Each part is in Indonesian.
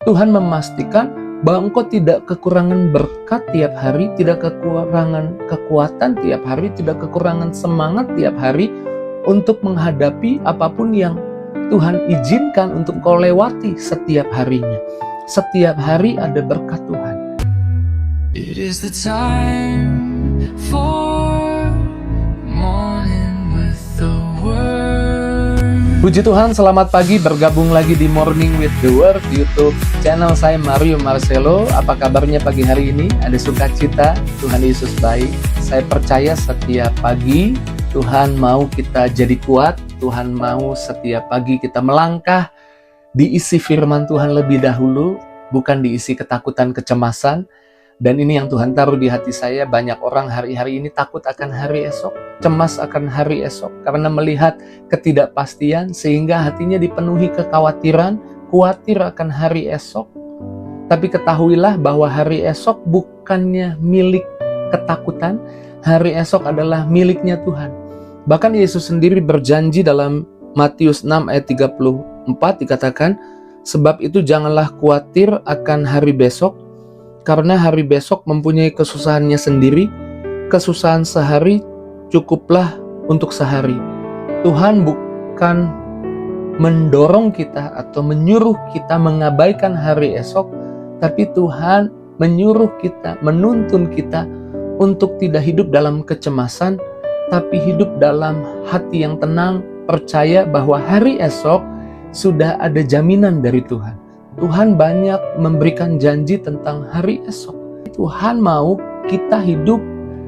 Tuhan memastikan bahwa engkau tidak kekurangan berkat tiap hari, tidak kekurangan kekuatan tiap hari, tidak kekurangan semangat tiap hari untuk menghadapi apapun yang Tuhan izinkan untuk kau lewati setiap harinya. Setiap hari ada berkat Tuhan. It is the time for morning with the word. Puji Tuhan, selamat pagi, bergabung lagi di Morning with the Word YouTube channel saya Mario Marcelo. Apa kabarnya pagi hari ini? Ada sukacita, Tuhan Yesus baik. Saya percaya setiap pagi Tuhan mau kita jadi kuat. Tuhan mau setiap pagi kita melangkah diisi firman Tuhan lebih dahulu, bukan diisi ketakutan, kecemasan. Dan ini yang Tuhan taruh di hati saya, banyak orang hari-hari ini takut akan hari esok, cemas akan hari esok, karena melihat ketidakpastian, sehingga hatinya dipenuhi kekhawatiran, khawatir akan hari esok. Tapi ketahuilah bahwa hari esok bukannya milik ketakutan, hari esok adalah miliknya Tuhan. Bahkan Yesus sendiri berjanji dalam Matius 6 ayat 34 dikatakan, sebab itu janganlah khawatir akan hari besok, karena hari besok mempunyai kesusahannya sendiri, kesusahan sehari cukuplah untuk sehari. Tuhan bukan mendorong kita atau menyuruh kita mengabaikan hari esok, tapi Tuhan menyuruh kita, menuntun kita untuk tidak hidup dalam kecemasan, tapi hidup dalam hati yang tenang, percaya bahwa hari esok sudah ada jaminan dari Tuhan. Tuhan banyak memberikan janji tentang hari esok. Tuhan mau kita hidup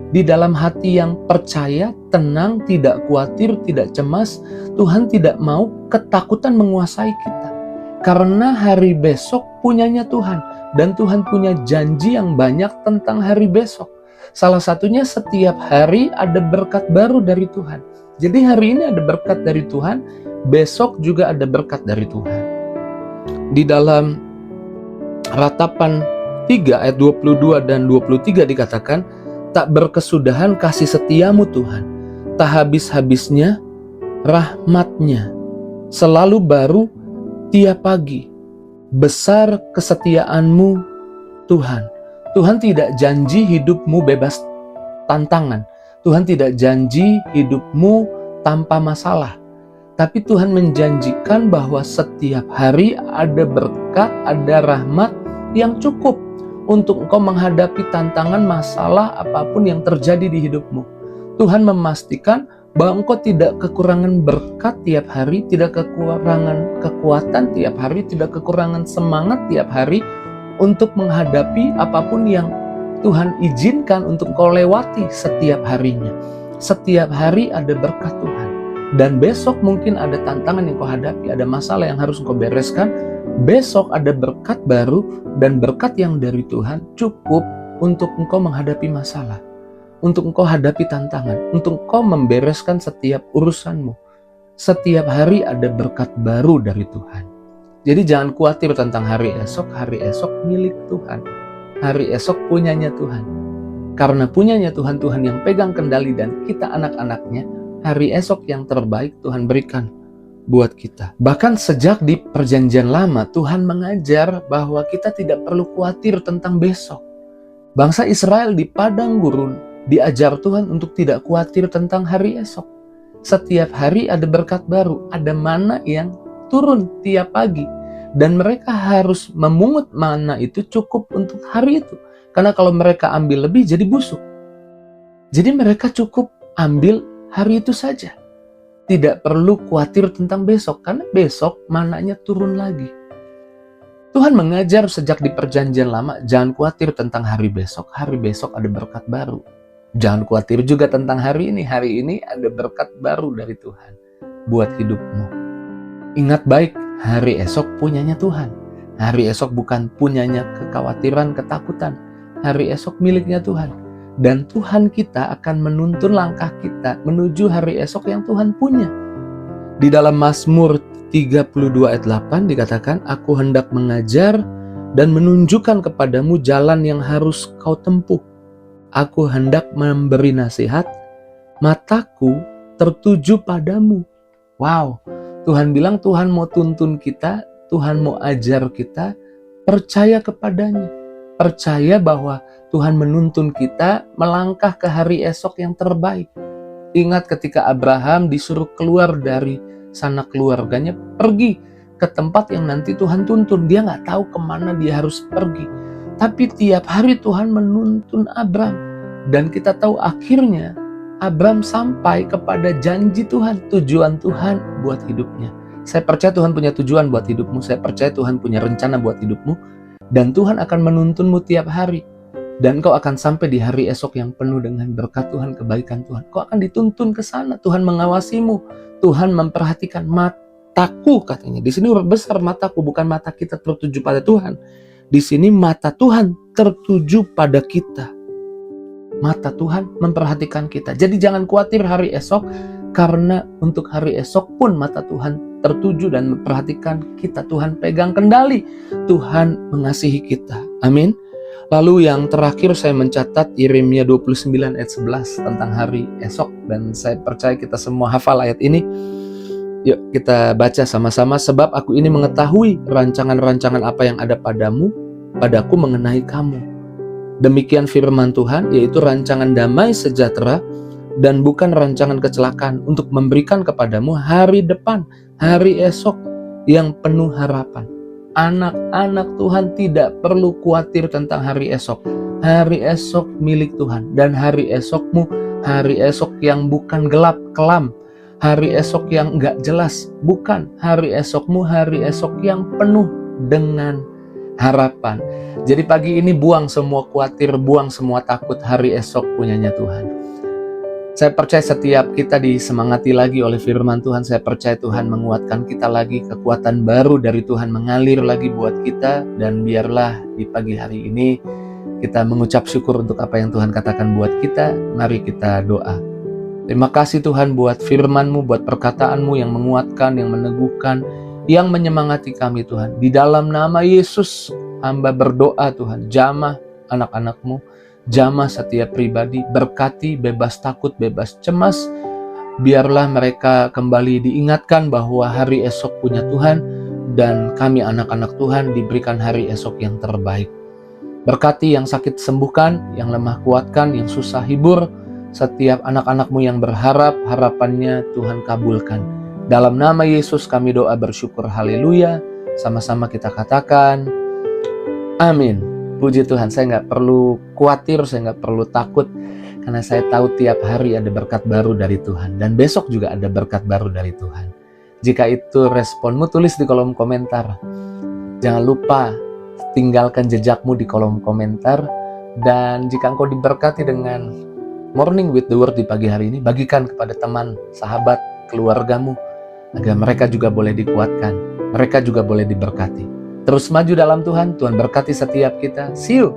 di dalam hati yang percaya, tenang, tidak khawatir, tidak cemas. Tuhan tidak mau ketakutan menguasai kita. Karena hari besok punyanya Tuhan. Dan Tuhan punya janji yang banyak tentang hari besok. Salah satunya setiap hari ada berkat baru dari Tuhan. Jadi hari ini ada berkat dari Tuhan, besok juga ada berkat dari Tuhan. Di dalam Ratapan 3 ayat 22 dan 23 dikatakan, tak berkesudahan kasih setiamu Tuhan, tak habis-habisnya rahmatnya, selalu baru tiap pagi, besar kesetiaanmu Tuhan. Tuhan tidak janji hidupmu bebas tantangan. Tuhan tidak janji hidupmu tanpa masalah. Tapi Tuhan menjanjikan bahwa setiap hari ada berkat, ada rahmat yang cukup untuk engkau menghadapi tantangan, masalah apapun yang terjadi di hidupmu. Tuhan memastikan bahwa engkau tidak kekurangan berkat tiap hari, tidak kekurangan kekuatan tiap hari, tidak kekurangan semangat tiap hari untuk menghadapi apapun yang Tuhan izinkan untuk kau lewati setiap harinya. Setiap hari ada berkat Tuhan. Dan besok mungkin ada tantangan yang kau hadapi, ada masalah yang harus kau bereskan. Besok ada berkat baru, dan berkat yang dari Tuhan cukup untuk engkau menghadapi masalah, untuk engkau hadapi tantangan, untuk engkau membereskan setiap urusanmu. Setiap hari ada berkat baru dari Tuhan. Jadi jangan khawatir tentang hari esok milik Tuhan. Hari esok punyanya Tuhan. Karena punyanya Tuhan, Tuhan yang pegang kendali dan kita anak-anaknya, hari esok yang terbaik Tuhan berikan buat kita. Bahkan sejak di perjanjian lama, Tuhan mengajar bahwa kita tidak perlu khawatir tentang besok. Bangsa Israel di padang gurun diajar Tuhan untuk tidak khawatir tentang hari esok. Setiap hari ada berkat baru, ada mana yang turun tiap pagi. Dan mereka harus memungut mana itu cukup untuk hari itu. Karena kalau mereka ambil lebih jadi busuk. Jadi mereka cukup ambil hari itu saja. Tidak perlu khawatir tentang besok, karena besok mananya turun lagi. Tuhan mengajar sejak di perjanjian lama, jangan khawatir tentang hari besok ada berkat baru. Jangan khawatir juga tentang hari ini ada berkat baru dari Tuhan buat hidupmu. Ingat baik, hari esok punyanya Tuhan. Hari esok bukan punyanya kekhawatiran, ketakutan. Hari esok miliknya Tuhan. Dan Tuhan kita akan menuntun langkah kita menuju hari esok yang Tuhan punya. Di dalam Mazmur 32 ayat 8 dikatakan, aku hendak mengajar dan menunjukkan kepadamu jalan yang harus kau tempuh. Aku hendak memberi nasihat, mataku tertuju padamu. Wow, Tuhan bilang Tuhan mau tuntun kita, Tuhan mau ajar kita, percaya kepadanya. Percaya bahwa Tuhan menuntun kita melangkah ke hari esok yang terbaik. Ingat ketika Abraham disuruh keluar dari sana keluarganya, pergi ke tempat yang nanti Tuhan tuntun. Dia nggak tahu kemana dia harus pergi. Tapi tiap hari Tuhan menuntun Abraham. Dan kita tahu akhirnya Abraham sampai kepada janji Tuhan, tujuan Tuhan buat hidupnya. Saya percaya Tuhan punya tujuan buat hidupmu. Saya percaya Tuhan punya rencana buat hidupmu. Dan Tuhan akan menuntunmu tiap hari. Dan kau akan sampai di hari esok yang penuh dengan berkat Tuhan, kebaikan Tuhan. Kau akan dituntun ke sana. Tuhan mengawasimu. Tuhan memperhatikan mataku, katanya. Di sini huruf besar mataku, bukan mata kita tertuju pada Tuhan. Di sini mata Tuhan tertuju pada kita. Mata Tuhan memperhatikan kita. Jadi jangan khawatir hari esok, karena untuk hari esok pun mata Tuhan tertuju dan memperhatikan kita. Tuhan pegang kendali. Tuhan mengasihi kita. Amin. Lalu yang terakhir saya mencatat Yeremia 29 ayat 11 tentang hari esok. Dan saya percaya kita semua hafal ayat ini. Yuk kita baca sama-sama. Sebab aku ini mengetahui rancangan-rancangan apa yang ada padaku mengenai kamu. Demikian firman Tuhan, yaitu rancangan damai sejahtera dan bukan rancangan kecelakaan, untuk memberikan kepadamu hari depan, hari esok yang penuh harapan. Anak-anak Tuhan tidak perlu khawatir tentang hari esok. Hari esok milik Tuhan. Dan hari esokmu, hari esok yang bukan gelap, kelam. Hari esok yang gak jelas. Bukan. Hari esokmu, hari esok yang penuh dengan harapan. Jadi pagi ini buang semua khawatir, buang semua takut. Hari esok punyanya Tuhan. Saya percaya setiap kita disemangati lagi oleh firman Tuhan. Saya percaya Tuhan menguatkan kita lagi. Kekuatan baru dari Tuhan mengalir lagi buat kita. Dan biarlah di pagi hari ini kita mengucap syukur untuk apa yang Tuhan katakan buat kita. Mari kita doa. Terima kasih Tuhan buat firman-Mu, buat perkataan-Mu yang menguatkan, yang meneguhkan, yang menyemangati kami Tuhan. Di dalam nama Yesus, hamba berdoa Tuhan. Jamah anak-anak-Mu. Jamah setiap pribadi, berkati, bebas takut, bebas cemas. Biarlah mereka kembali diingatkan bahwa hari esok punya Tuhan, dan kami anak-anak Tuhan diberikan hari esok yang terbaik. Berkati yang sakit sembuhkan, yang lemah kuatkan, yang susah hibur. Setiap anak-anak-Mu yang berharap, harapannya Tuhan kabulkan. Dalam nama Yesus kami doa bersyukur, haleluya. Sama-sama kita katakan, amin. Puji Tuhan, saya nggak perlu khawatir, saya nggak perlu takut, karena saya tahu tiap hari ada berkat baru dari Tuhan. Dan besok juga ada berkat baru dari Tuhan. Jika itu responmu, tulis di kolom komentar. Jangan lupa tinggalkan jejakmu di kolom komentar. Dan jika engkau diberkati dengan Morning with the Word di pagi hari ini, bagikan kepada teman, sahabat, keluargamu, agar mereka juga boleh dikuatkan, mereka juga boleh diberkati. Terus maju dalam Tuhan, Tuhan berkati setiap kita. See you!